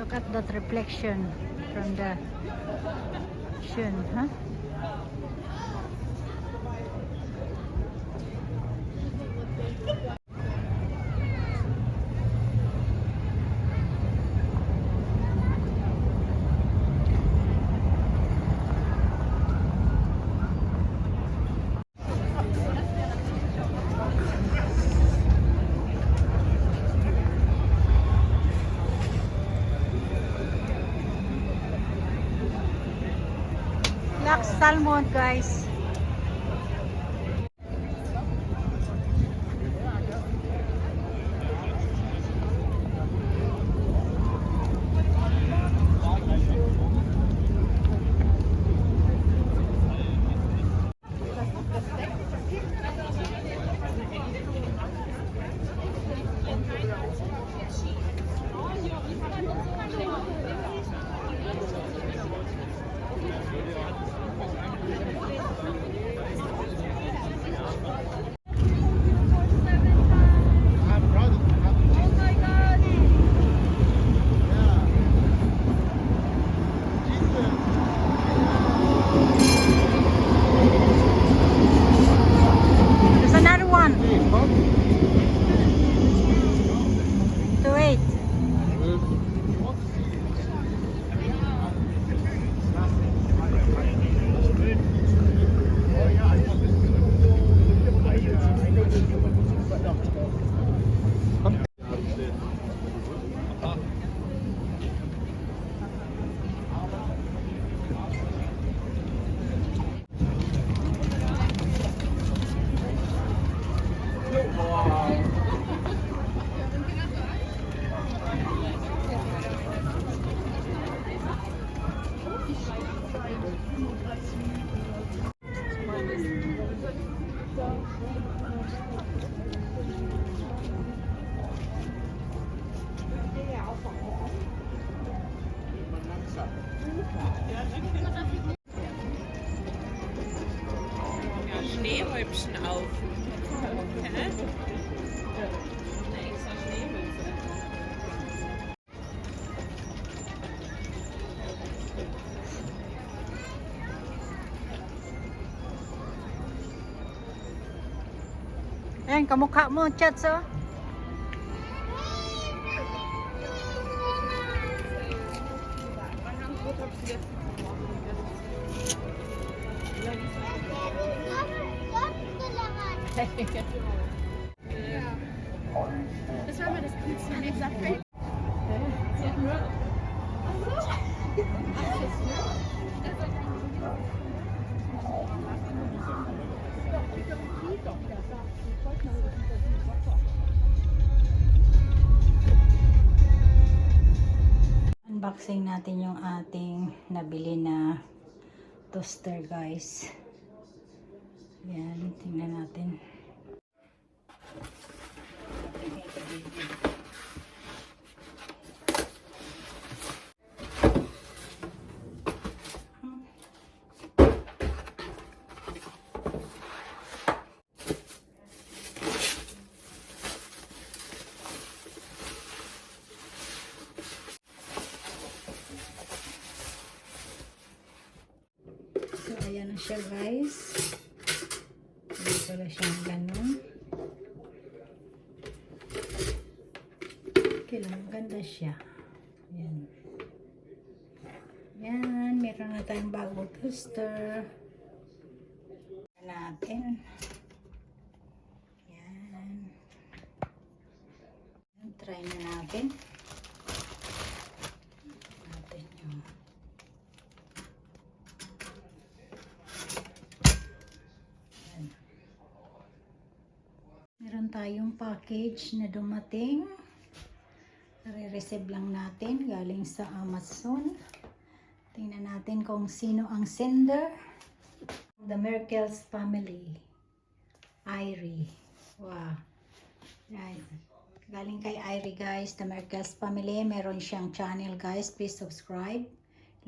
Look at that reflection from the ocean, huh? Black salmon, guys. Schneehäubchen auf. Hä? Extra Schneemütze. Ayan, kamukha mo, Chats, oh. Das war mal das Coolste an dieser Welt. Unboxing natin yung ating nabili na toaster, guys. Yan, tingnan natin. So, ayan na siya, guys. Dito na siyang ganun. Okay lang, maganda siya. Ayan. Ayan, meron na tayong bagong toaster. Natin. Ayan. Try na natin. Meron tayong package na dumating. Re-receive lang natin galing sa Amazon. Tingnan natin kung sino ang sender. The Merkel's family. Irie. Wow. Right. Galing kay Irie, guys. The Merkel's family. Meron siyang channel, guys. Please subscribe.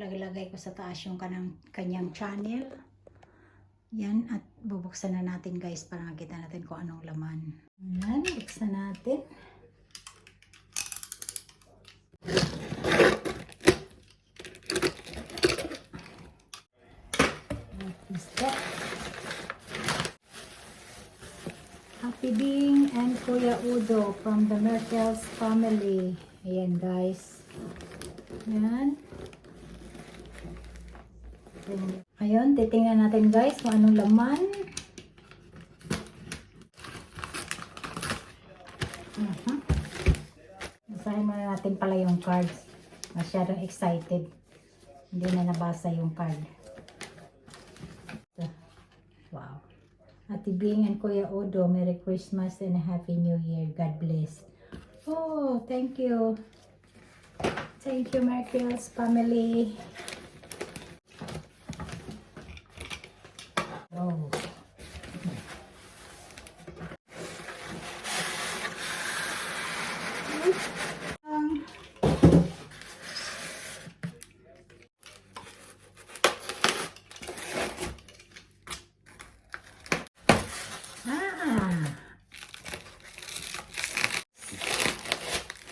Lagay ko sa taas yung kanyang channel. Yan, at bubuksan na natin, guys, para makita natin kung anong laman. Yan, buksan natin. Ate Bhing and Kuya Udo from the Merkel's family. Ayan guys. Ayan. Ayun, titingnan natin guys kung anong laman. Basahin muna natin pala yung cards. Masyadong excited. Hindi na nabasa yung card. Wow. Ate Bhing and Kuya Udo, Merry Christmas and a Happy New Year. God bless. Oh, thank you. Thank you, Merkel's family. Oh.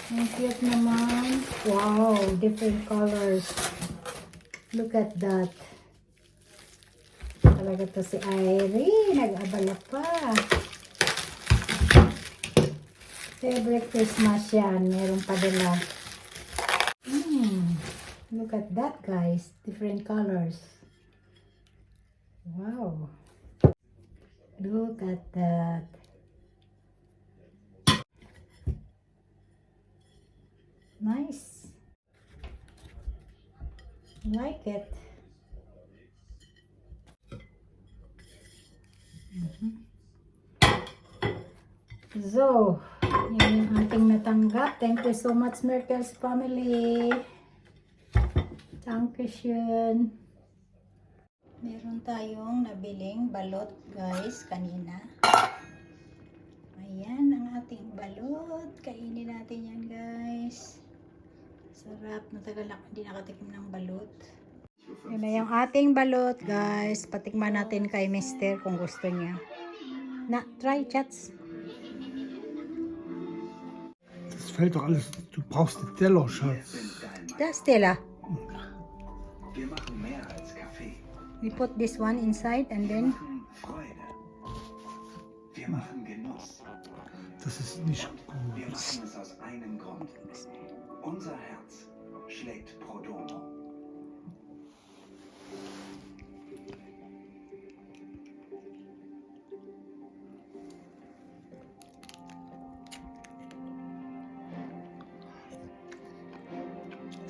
Ang cute naman. Wow, different colors. Look at that. Talaga to si Irie. Nag-abala pa. Favorite Christmas yan. Meron pa dala. Look at that guys. Different colors. Wow. Look at that. Nice. Like it. So, yan yung ating natanggap. Thank you so much, Merkel's family. Dankeschön. Meron tayong nabiling balot, guys, kanina. Ayan ang ating balot. Kainin natin yan, guys. Sarap. Matagal na hindi nakatikim ng balot. Yun na yung ating balot, guys. Patikman natin kay Mister kung gusto niya. Na, try, chats. Das fällt doch alles. Du brauchst den Teller, Schatz. Da, Stella. Wir machen mehr als Kaffee. We put this one inside and then... Freude. Wir machen Genuss. Das ist nicht Wir gut. machen es aus einem Grund. Unser Herz schlägt pro domo.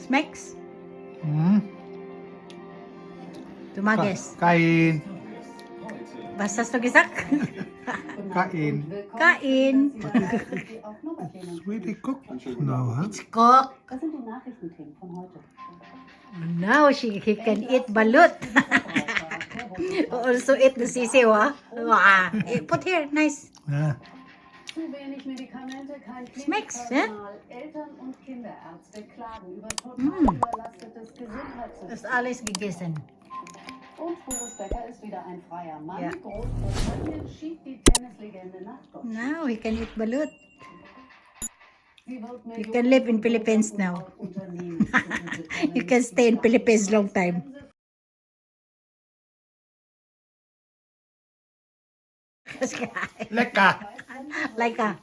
Smacks? Tumages. Kain. Basta to gisak. Kain. Kain. Really cooked now, huh? It's cooked. Das sind die Nachrichtenthemen von heute. Now he can eat balut. Also eat the sisiw, ah. Wow. Put here, nice. Ja. Zu wenig Medikamente, kein Smacks, Klinikpersonal. Eltern und Kinderärzte klagen über total überlastetes Gesundheitssystem. Das alles gegessen. Und Boris Becker ist wieder ein freier Mann. Ja. Großbritannien schiebt die Tennislegende nach Deutschland. Now he can eat balut. Sie wird You can live in Philippines now. You can stay in Philippines long time. Lecker. Like a...